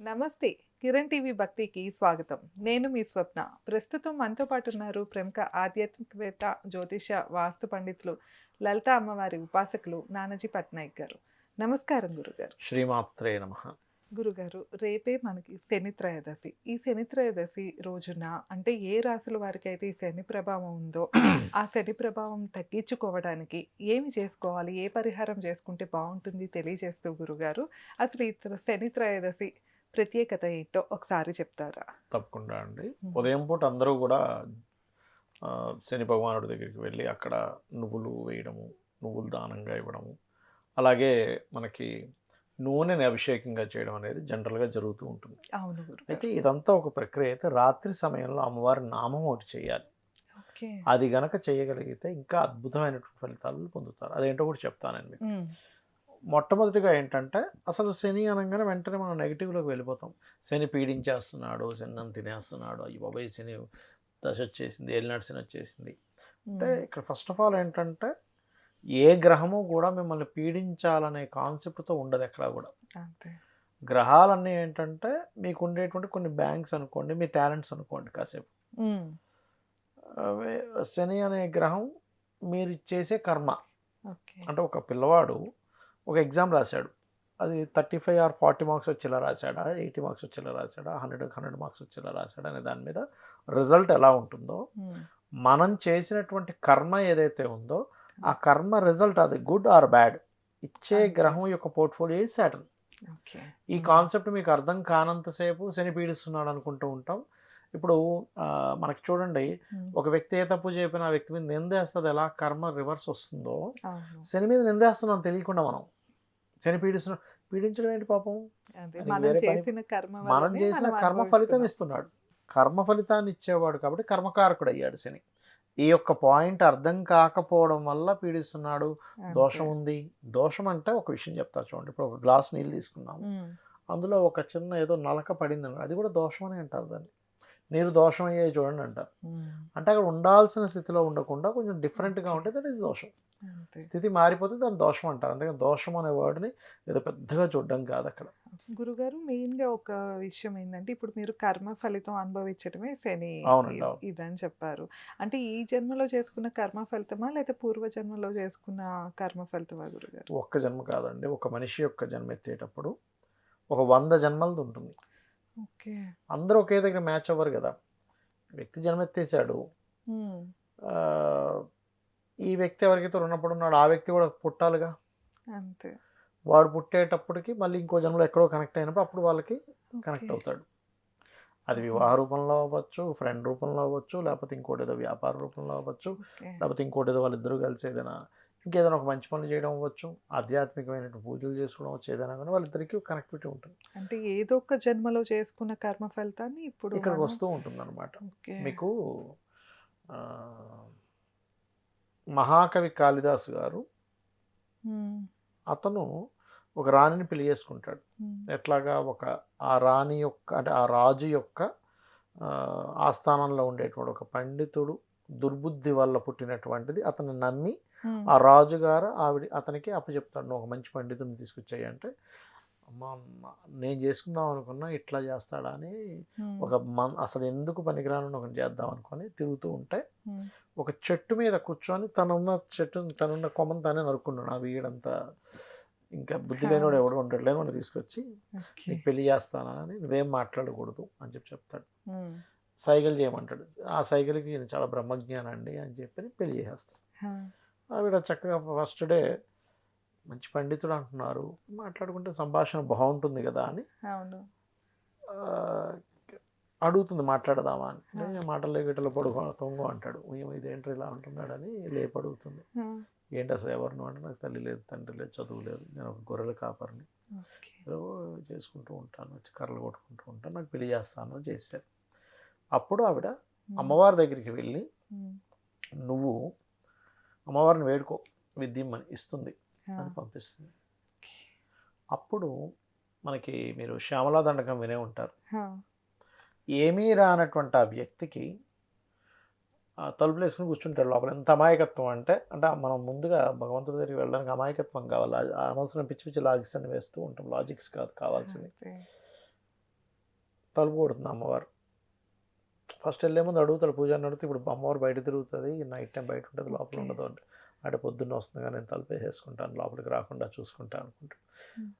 నమస్తే. కిరణ్ టీవీ భక్తికి స్వాగతం. నేను మీ స్వప్న. ప్రస్తుతం మనతో పాటు ఉన్నారు ప్రముఖ ఆధ్యాత్మికవేత్త, జ్యోతిష, వాస్తు పండితులు, లలిత అమ్మవారి ఉపాసకులు నానాజీ పట్నాయక్ గారు. నమస్కారం గురుగారు. శ్రీమాత్రే నమః. గురుగారు, రేపే మనకి శని త్రయోదశి. ఈ శని త్రయోదశి రోజున అంటే ఏ రాశుల వారికైతే ఈ శని ప్రభావం ఉందో ఆ శని ప్రభావం తగ్గించుకోవడానికి ఏమి చేసుకోవాలి? ఏ పరిహారం చేసుకుంటే బావుంటుంది తెలియజేస్తూ గురుగారు, అసలు ఈ శని త్రయోదశి ప్రత్యేకత ఏంటో ఒకసారి చెప్తారా? తప్పకుండా అండి. హ్మ్. ఉదయం పూట అందరూ గూడా శని భగవానుడి దగ్గరికి వెళ్ళి అక్కడ నువ్వులు వేయడము, నువ్వులు దానంగా ఇవ్వడము, అలాగే మనకి నూనెని అభిషేకంగా చేయడం అనేది జనరల్‌గా జరుగుతూ ఉంటుంది. అవును అయితే గురుగారు. ఇదంతా ఒక ప్రక్రియ అయితే రాత్రి సమయంలో అమ్మవారి నామం ఒకటి చేయాలి. ఓకే. అది గనక చేయగలిగితే ఇంకా అద్భుతమైనటువంటి ఫలితాలను పొందుతారు. అదేంటో కూడా చెప్తానండి మీకు. హ్మ్. మొట్టమొదటిగా ఏంటంటే అసలు శని అనంగానే వెంటనే మనం నెగిటివ్‌లోకి వెళ్ళిపోతాం. శని పీడించేస్తున్నాడు, శని నన్ను తినేస్తున్నాడు, అయ్య బాబోయ్! శని దశ వచ్చేసింది, ఏలినాటి శని వచ్చేసింది. అంటే హ్మ్. ఇక్కడ ఫస్ట్ ఆఫ్ ఆల్ ఏంటంటే ఏ గ్రహము కూడా మిమ్మల్ని పీడించాలనే కాన్సెప్ట్‌తో ఉండదు ఎక్కడా కూడా. అంతే. గ్రహాలన్నీ ఏంటంటే మీకు ఉండేటువంటి కొన్ని బ్యాంక్స్ అనుకోండి, మీ టాలెంట్స్ అనుకోండి కాసేపు. హ్మ్. అవే శని అనే గ్రహం మీరు చేసే కర్మ. ఓకే. అంటే ఒక పిల్లవాడు ఒక ఎగ్జామ్ రాశాడు. అది 35 ఆర్ 40 మార్క్స్ వచ్చేలా రాశాడా? 80 మార్క్స్ వచ్చేలా రాశాడా? 100 మార్క్స్ వచ్చేలా రాశాడా? అనే దాని మీద రిజల్ట్ ఎలా ఉంటుందో, హ్మ్. మనం చేసినటువంటి కర్మ ఏదైతే ఉందో, ఆ కర్మ రిజల్ట్ అది గుడ్ ఆర్ బ్యాడ్ ఇచ్చే అంతే. గ్రహం యొక్క పోర్ట్‌ఫోలియో ఈజ్ సాటర్న్. ఓకే. ఈ హ్మ్. కాన్సెప్ట్ మీకు అర్థం కానంత సేపు శని పీడిస్తున్నాడు అనుకుంటూ ఉంటాం. ఇప్పుడు మనకి చూడండి, హ్మ్. ఒక వ్యక్తి ఏ తప్పు చేయకపోయినా ఆ వ్యక్తి మీద నిందేస్తది ఎలా కర్మ రివర్స్ వస్తుందో, అవును. శని మీద నిందేస్తున్నాం తెలియకుండా మనం. శని పీడించడం ఏంటి పాపం? అదే ఆయనకి మనం వేరే పని, చేసిన కర్మ మనం వల్లనే చేసిన మనం కర్మ ఫలితం అనుభవిస్తున్నాం. ఇస్తున్నాడు. కర్మ ఫలితాన్ని ఇచ్చేవాడు కాబట్టి కర్మకారకుడు అయ్యాడు శని. ఈ యొక్క పాయింట్ అర్థం కాకపోవడం వల్ల పీడిస్తున్నాడు. అంతే. దోషం ఉంది. దోషం అంటే ఒక విషయం చెప్తా చూడండి. ఇప్పుడు ఒక గ్లాస్ నీళ్ళు తీసుకున్నాము. హ్మ్. అందులో ఒక చిన్న ఏదో నలక పడిందని అది కూడా దోషం అని అంటారు దాన్ని. నీరు దోషం అయ్యాయి చూడండి అంటారు. హ్మ్. అంటే అక్కడ ఉండాల్సిన స్థితిలో ఉండకుండా కొంచెం డిఫరెంట్‌గా ఓకే. ఉంటే దట్ ఈస్ దోషం. అంతే. స్థితి మారిపోతే దాన్ని దోషం అంటారు. అందుకని దోషం అనే వర్డ్‌ని ఏదో పెద్దగా చూడడం కాదక్కడ. గురుగారు, మెయిన్‌గా ఒక విషయం ఏందంటే, ఇప్పుడు మీరు కర్మ ఫలితం అనుభవించడమే శని అవునండి. అవును. ఇదని చెప్పారు. అంటే ఈ జన్మలో చేసుకున్న కర్మ ఫలితమా? లేతే పూర్వ జన్మలో చేసుకున్న కర్మ ఫలితమా గురుగారు? ఒక్క జన్మ కాదండి. ఒక మనిషి యొక్క జన్మ ఎత్తేటప్పుడు ఒక 100 జన్మలది ఉంటుంది. ఓకే. అందరూ ఒకే దగ్గర మ్యాచ్ అవ్వరు గదా! వ్యక్తి జన్మెత్తేసాడు. హ్మ్. ఆహ్, ఈ వ్యక్తి ఎవరికైతే రుణపడి ఉన్నాడో ఆ వ్యక్తి కూడా పుట్టాలిగా. అంతే. వాడు పుట్టేటప్పటికి మళ్ళీ ఇంకో జన్మలో ఎక్కడో కనెక్ట్ అయినప్పుడు అప్పుడు వాళ్ళకి ఓకే. కనెక్ట్ అవుతాడు. అది హుహు. వివాహ రూపంలో అవ్వచ్చు, ఫ్రెండ్ రూపంలో అవ్వచ్చు, లేకపోతే ఇంకోటేదో వ్యాపార రూపంలో అవ్వచ్చు, ఓకే. లేకపోతే ఇంకోటేదో వాళ్ళిద్దరూ కలిసి ఏదైనా ఇంకేదైనా ఒక మంచి పనులు చేయడం అవ్వచ్చు, ఆధ్యాత్మికమైనటువంటి పూజలు చేసుకోవడం అవ్వచ్చు, ఏదైనా గానీ వాళ్ళిద్దరికీ కనెక్టివిటీ ఉంటుంది. అంటే ఏదో ఒక జన్మలో చేసుకున్న కర్మ ఫలితాన్ని ఇప్పుడు ఇక్కడికి మనం వస్తూ ఉంటుందన్నమాట. ఓకే. మీకు ఆహ్, మహాకవి కాళిదాసు గారు, హ్మ్. అతను ఒక రాణిని పెళ్లి చేసుకుంటాడు. హ్మ్. ఎట్లాగా ఆ రాణి యొక్క అంటే ఆ రాజు యొక్క ఆస్థానంలో ఉండేటువంటి ఒక పండితుడు దుర్బుద్ధి వల్ల పుట్టినటువంటిది అతను నమ్మి హ్మ్. ఆ రాజుగారు అతనికి అప్పచెప్తాడు. "నువ్వు ఒక మంచి పండితుడిని తీసుకొచ్చేయి" అంటే, అమ్మా! నేను చేసుకుందాం అనుకున్నా ఇట్లా చేస్తాడా అని హ్మ్. అసలు ఎందుకు పనికిరానోడిని ఒకడిని చేద్దాం అనుకోని తిరుగుతూ ఉంటే, హ్మ్. ఒక చెట్టు మీద కూర్చొని తనున్న కొమ్మని తానే నరుక్కున్నాడు. ఆ వీడంతా ఇంకా బుద్ధి ఆ! లేనోడు ఎవడు ఉంటాడు. లేనోడిని తీసుకొచ్చి, ఓకే. "నీకు పెళ్లి చేస్తానని నువ్వేం మాట్లాడకూడదు" అని చెప్తాడు. హ్మ్. సైగలు చేయమంటాడు. ఆ సైగలకి ఈయన చాలా బ్రహ్మజ్ఞాని అండి అని చెప్పి పెళ్లి చేసేస్తాడు. ఆ! ఆవిడ చక్కగా ఫస్ట్ డే మంచి పండితుడు అంటున్నారు. మాట్లాడుకుంటే సంభాషణ బావుంటుంది గదా! అని అవును. ఆహ్, అడుగుతుంది మాట్లాడదామా అని. ఆ! నేను మాటల్లో గిటల్లో తొంగు అంటాడు. ఏమో ఇదేంట్రా ఇలా అంటున్నాడని లేపి అడుగుతుంది. ఆ! ఏంటి అసలు ఎవరు నువ్వు అంటే, నాకు తల్లి లేదు, తండ్రి లేదు, చదువు లేదు. నేను ఒక గొర్రెల కాపరిని. ఓకే. ఏదో చేసుకుంటూ ఉంటాను. వచ్చి కర్రలు కొట్టుకుంటూ ఉంటాను. నాకు పెళ్లి చేస్తాను అని చేశారు. అప్పుడు ఆవిడ హ్మ్. అమ్మవారి దగ్గరికి వెళ్ళి, హ్మ్. "నువ్వు అమ్మవారిని వేడుకో విద్యమ్మని ఇస్తుంది" ఆ! అని పంపిస్తుంది. అప్పుడు మనకి మీరు శ్యామలా దండకం వినే ఉంటారు. ఆ! ఏమీ రానటువంటి ఆ వ్యక్తికి తలుపులేసుకొని కూర్చుంటాడు లోపల. ఎంత అమాయకత్వం అంటే, మనం ముందుగా భగవంతుడి దగ్గరికి వెళ్ళడానికి అమాయకత్వం కావాలి. అనవసరం పిచ్చి పిచ్చి లాజిక్స్ అని వేస్తూ ఉంటాం. లాజిక్స్ కాదు కావాల్సింది. అంతే. తలుపు కొడుతుంది అమ్మవారు. ఫస్ట్ వెళ్ళే ముందు అడుగుతాడు, పూజారిని అడిగితే ఇప్పుడు అమ్మవారు బయట తిరుగుతుంది, నైట్ టైం బయట ఉంటుంది, లోపల ఓకే. ఉండదు అంటే, అంటే పొద్దున్న వస్తుందిగా నేను తలుపు వేసేసుకుంటాను, లోపలికి రాకుండా చూసుకుంటాను అనుకుంటాడు. హ్మ్.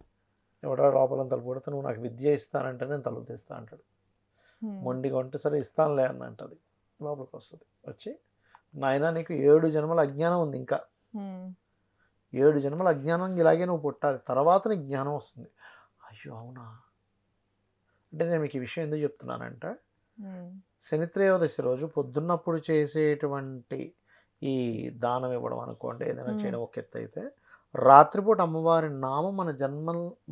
ఎవడో లోపల తలుపు కొడితే నువ్వు నాకు విద్య ఇస్తానంటే నేను తలుపు తీస్తా అంటాడు. హ్మ్. మొండిగా ఉంటే సరే ఇస్తానులే అని అంటది. లోపలికి వస్తుంది, వచ్చి నాయనా నీకు 7 జన్మల అజ్ఞానం ఉంది, ఇంకా హ్మ్. 7 జన్మల అజ్ఞానం ఇలాగే నువ్వు పుట్టాలి, తర్వాత నీకు జ్ఞానం వస్తుంది. అయ్యో అవునా? అంటే నేను మీకు ఈ విషయం ఎందుకు చెప్తున్నానంటే, హ్మ్. శనిత్రయోదశి రోజు పొద్దున్నప్పుడు చేసేటువంటి ఈ దానం ఇవ్వడం అనుకోండి, ఏదైనా హ్మ్. చేయడం ఒక ఎత్తు అయితే, రాత్రిపూట అమ్మవారి నామం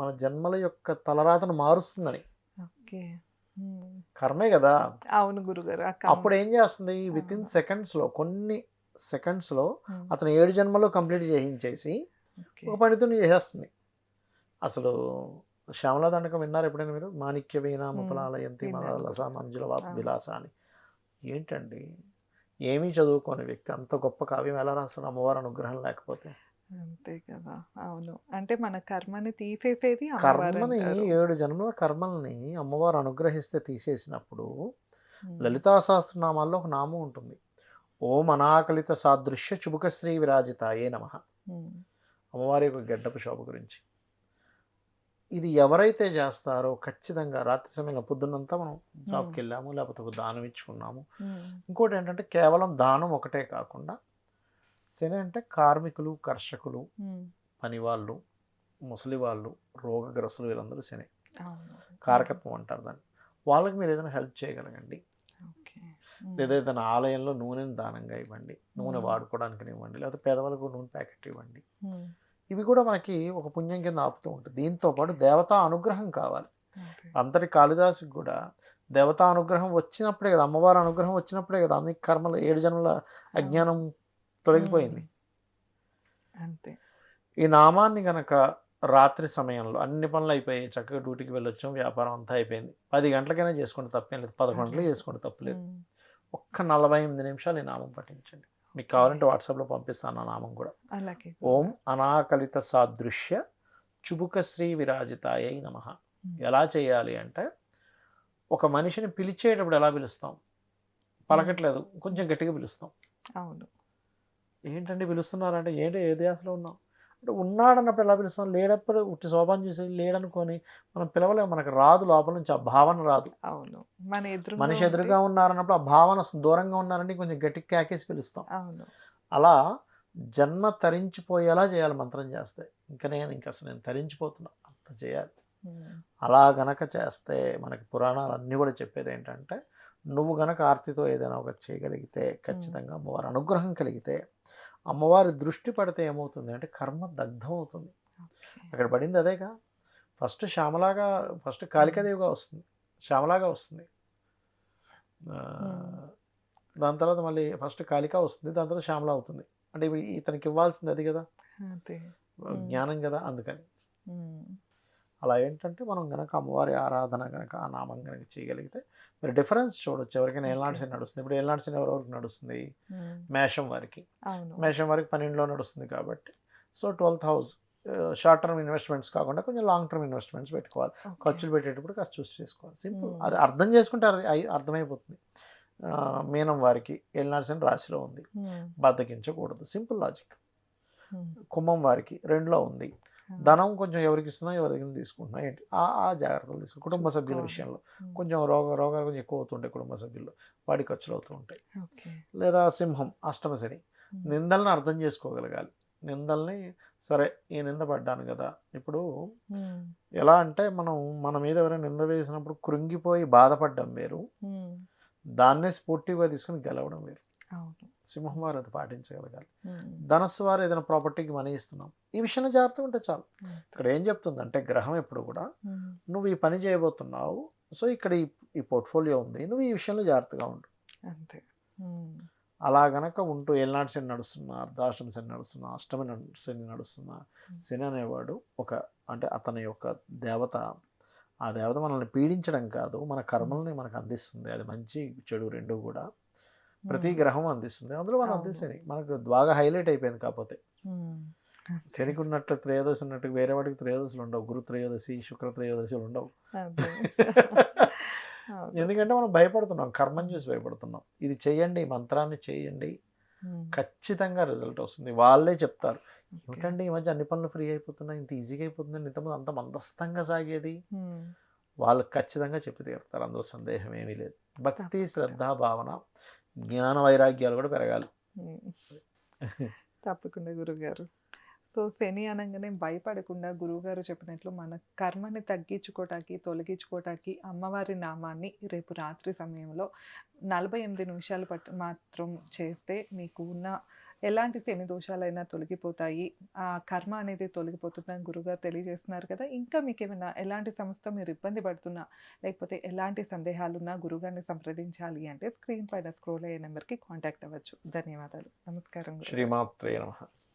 మన జన్మల యొక్క తలరాతను మారుస్తుందని. ఓకే. హ్మ్. కర్మే కదా. అవును గురుగారు. అప్పుడు ఏం చేస్తుంది, విత్ ఇన్ అవును. సెకండ్స్లో, కొన్ని సెకండ్స్లో హ్మ్. అతను 7 జన్మలు కంప్లీట్ చేయించేసి ఓకే. ఒక పనితోని చేసేస్తుంది. అసలు శ్యామలా దండకం విన్నారు ఎప్పుడైనా మీరు? మాణిక్య వీణా హ్మ్. ముపలాలయంతి విన్నాను మదాలస గురుగారు. మంజుల వాప ఆ! విలాస అని. ఏంటండి, ఏమీ చదువుకోని వ్యక్తి అంత గొప్ప కావ్యం ఎలా రాస్తారు అమ్మవారి అనుగ్రహం లేకపోతే? అంతే కదా! అవును. అంటే మన కర్మని తీసేసేది కర్మని అమ్మవారంటారు. 7 జన్మల కర్మల్ని అమ్మవారు అనుగ్రహిస్తే తీసేసినప్పుడు, హ్మ్. లలితా సహస్రనామాల్లో ఒక నామం ఉంటుంది. ఓం అనాకలిత సాదృశ్య చుబుకశ్రీ విరాజితాయే నమః. హ్మ్. అమ్మవారి యొక్క గడ్డపు శోభ గురించి. ఇది ఎవరైతే చేస్తారో ఖచ్చితంగా రాత్రి సమయంలో, పొద్దున్నంతా మనం హ్మ్. జాబ్కి వెళ్ళాము, లేకపోతే ఒక దానం ఇచ్చుకున్నాము. హ్మ్. ఇంకోటి ఏంటంటే కేవలం దానం ఒకటే కాకుండా, శని అంటే కార్మికులు, కర్షకులు, హ్మ్. పనివాళ్ళు, ముసలి వాళ్ళు, రోగగ్రస్తులు, వీళ్ళందరూ శని అవును. హ్మ్. కారకత్వం అంటారు దాన్ని. వాళ్ళకి మీరు ఏదైనా హెల్ప్ చేయగలగండి. ఓకే. హ్మ్. లేదా ఏదైనా ఆలయంలో నూనెని దానంగా ఇవ్వండి, నూనె హ్మ్. వాడుకోవడానికి ఇవ్వండి, లేకపోతే పేదవాళ్ళకు నూనె ప్యాకెట్ ఇవ్వండి. హ్మ్. ఇవి కూడా మనకి ఒక పుణ్యం కింద ఆపుతూ ఉంటుంది. దీంతో పాటు దేవతా అనుగ్రహం కావాలి. అదే. అంతటి కాళిదాసుకి కూడా దేవతా అనుగ్రహం వచ్చినప్పుడే కదా, అమ్మవారి అనుగ్రహం వచ్చినప్పుడే కదా అన్ని కర్మలు 7 జన్మల అవును. అజ్ఞానం హ్మ్. తొలగిపోయింది. అంతే. ఈ నామాన్ని గనక రాత్రి సమయంలో అన్ని పనులు అయిపోయాయి, చక్కగా డ్యూటీకి వెళ్ళొచ్చాం, వ్యాపారం అంతా అయిపోయింది, 10 గంటలకైనా చేసుకోండి, తప్పేం లేదు, 11 గంటలకు పర్లేదు. చేసుకోండి, తప్పులేదు. హ్మ్. ఒక్క 48 నిమిషాలు ఈ నామం పఠించండి. మీకు ఓకే. కావాలంటే వాట్సాప్లో పంపిస్తాను ఆ నామం కూడా. అలాగే ఓం గురుగారు. అనాకలిత సాదృశ్య చుబుకశ్రీ విరాజితాయై నమః. హ్మ్. ఎలా చేయాలి అంటే, ఒక మనిషిని పిలిచేటప్పుడు ఎలా పిలుస్తాం? హ్మ్. పలకట్లేదు, కొంచెం గట్టిగా పిలుస్తాం. అవును. ఏంటండి పిలుస్తున్నారంటే, ఏంటి ఏ ధ్యాసలో ఉన్నాం అంటే, ఉన్నాడన్నప్పుడు ఎలా పిలుస్తాం? లేనప్పుడు ఉట్టి శోభాన్ని చూసి లేడనుకొని మనం పిలవలేము, మనకు రాదు, లోపల నుంచి ఆ భావన రాదు. అవును. మన ఎదురుంగా మనిషి ఉంటే ఎదురుగా ఉన్నారన్నప్పుడు ఆ భావన వస్తుంది. దూరంగా ఉన్నారంటే కొంచెం గట్టిగా కేకేసి పిలుస్తాం. అవును. అలా జన్మ తరించిపోయేలా చేయాలి మంత్రం చేస్తే. ఇంక అసలు నేను తరించిపోతున్నా అంత చేయాలి. హ్మ్. అలా గనక చేస్తే మనకి పురాణాలన్నీ కూడా చెప్పేదేంటంటే, నువ్వు గనక ఆర్తితో ఏదైనా ఒకటి చేయగలిగితే, హ్మ్. ఖచ్చితంగా అమ్మవారి అనుగ్రహం కలిగితే, అమ్మవారి దృష్టి పడితే ఏమవుతుంది అంటే కర్మ దగ్ధమవుతుంది. ఓకే. అక్కడ పడింది అదేగా. ఫస్ట్ హ్మ్. కాళికాదేవిగా వస్తుంది, శ్యామలాగా వస్తుంది. హ్మ్. ఆహ్, దాని తర్వాత మళ్ళీ ఫస్ట్ కాళిక వస్తుంది, దాని తర్వాత శ్యామల అవుతుంది. అంటే ఇప్పుడు ఇతనికి ఇవ్వాల్సింది అది కదా, అదే. హ్మ్. జ్ఞానం కదా, అందుకని. హ్మ్. అలా ఏంటంటే మనం గనక అమ్మవారి ఆరాధన గనక ఆ నామం గనక చేయగలిగితే మీరు డిఫరెన్స్ చూడొచ్చు. ఎవరికైనా ఓకే. ఏలినాటి శని నడుస్తుంది. ఇప్పుడు ఏలినాటి శని ఎవరెవరికి నడుస్తుంది? హ్మ్. మేషం వారికి. అవును. మేషం వారికి 12లో నడుస్తుంది కాబట్టి, so 12th house, short term investments కాకుండా కొంచెం లాంగ్ టర్మ్ ఇన్వెస్ట్మెంట్స్ పెట్టుకోవాలి. ఓకే. ఖర్చులు పెట్టేటప్పుడు కాస్త చూసి చేసుకోవాలి. సింపుల్. హ్మ్. అది అర్థం చేసుకుంటే అర్థమైపోతుంది. మీనం వారికి ఏలినాటి శని రాశిలో ఉంది, హ్మ్. బద్దకించకూడదు. Simple logic. హ్మ్. కుంభం వారికి 2లో ఉంది, ఆ! ధనం కొంచెం ఎవరికి ఇస్తున్నా, ఎవరి దగ్గర తీసుకుంటున్నా, ఏంటి ఆ జాగ్రత్తలు తీసుకో. కుటుంబ సభ్యుల చూసుకోవాలి. విషయంలో హ్మ్. కొంచెం రోగాలు కొంచెం ఎక్కువ అవుతుంటాయి, కుటుంబ సభ్యుల్లో వాడి ఖర్చులు అవుతూ ఉంటాయి. ఓకే. లేదా సింహం అష్టమ శని, హ్మ్. నిందల్ని అర్థం చేసుకోగలగాలి. నిందల్ని, సరే ఈ నింద పడ్డాను కదా, ఇప్పుడు హ్మ్. ఎలా అంటే మన మీద ఎవరైనా నింద వేసినప్పుడు కృంగిపోయి బాధపడ్డం వేరు, హ్మ్. దాన్నే స్ఫూర్తిగా తీసుకుని గెలవడం వేరు. అవును. సింహం వారు అది పాటించగలగాలి. హ్మ్. ధనస్సు వారు ఏదైనా ప్రాపర్టీకి మనీ ఇస్తున్నాం, ఈ విషయంలో జాగ్రత్తగా ఉంటే చాలు. అంతే. ఇక్కడ ఏం చెప్తుందంటే గ్రహం ఎప్పుడు కూడా, హ్మ్. నువ్వు ఈ పని చేయబోతున్నావు, సో ఇక్కడ ఈ పోర్ట్ఫోలియో ఉంది, నువ్వు ఈ విషయంలో జాగ్రత్తగా ఉండు. అంతే. హ్మ్. అలా గనక ఉంటూ ఏలినాటి శని నడుస్తున్నా, అర్ధాష్టమ శని నడుస్తున్నా, శని నడుస్తున్నా, హ్మ్. శని అనేవాడు అంటే అతని యొక్క దేవత. ఆ దేవత మనల్ని పీడించడం కాదు, మన హ్మ్. కర్మల్ని మనకు అందిస్తుంది. అది మంచి చెడు రెండు కూడా ప్రతి హ్మ్. గ్రహం అందిస్తుంది. అందులో మన అవును. శని మనకు బాగా హైలైట్ అయిపోయింది. కాకపోతే హ్మ్. అంతే. శనికి ఉన్నట్టు త్రయోదశి ఉన్నట్టు వేరే వాటికి త్రయోదశులు ఉండవు. గురు త్రయోదశి, శుక్ర త్రయోదశులు ఉండవు. అదే. అవును. ఎందుకంటే మనం భయపడుతున్నాం, కర్మని చూసి భయపడుతున్నాం. ఇది చేయండి, ఈ మంత్రాన్ని చేయండి, హ్మ్. ఖచ్చితంగా రిజల్ట్ వస్తుంది. వాళ్ళే చెప్తారు. ఓకే. ఏమిటండి ఈ మధ్య అన్ని పనులు ఫ్రీ అయిపోతున్నాయి, ఇంత ఈజీగా అయిపోతుందండి, ఇంతకుముందు అంత మందస్తంగా సాగేది. హ్మ్. వాళ్ళు ఖచ్చితంగా చెప్పి తీరుతారు. అందులో సందేహం ఏమీ లేదు. భక్తి, తప్పకుండా. శ్రద్ధ, భావన, జ్ఞాన వైరాగ్యాలు కూడా పెరగాలి. హ్మ్. తప్పకుండా గురువుగారు. సో, శని అనంగానే భయపడకుండా గురువుగారు చెప్పినట్లు మన కర్మని తగ్గించుకోవటానికి, తొలగించుకోవటానికి అమ్మవారి నామాన్ని రేపు రాత్రి సమయంలో 48 నిమిషాలు మాత్రం చేస్తే మీకు ఉన్న ఎలాంటి శని దోషాలైనా తొలగిపోతాయి. ఆ కర్మ అనేది తొలగిపోతుందని గురువుగారు తెలియజేస్తున్నారు కదా! ఇంకా మీకేమైనా ఎలాంటి సమస్యతో మీరు ఇబ్బంది పడుతున్నా, లేకపోతే ఎలాంటి సందేహాలున్నా గురువుగారిని సంప్రదించాలి అంటే స్క్రీన్ పైన స్క్రోల్ అయ్యే నెంబర్‌కి కాంటాక్ట్ అవ్వచ్చు. ధన్యవాదాలు. నమస్కారం గురుగారు. శ్రీమాత్రే నమః.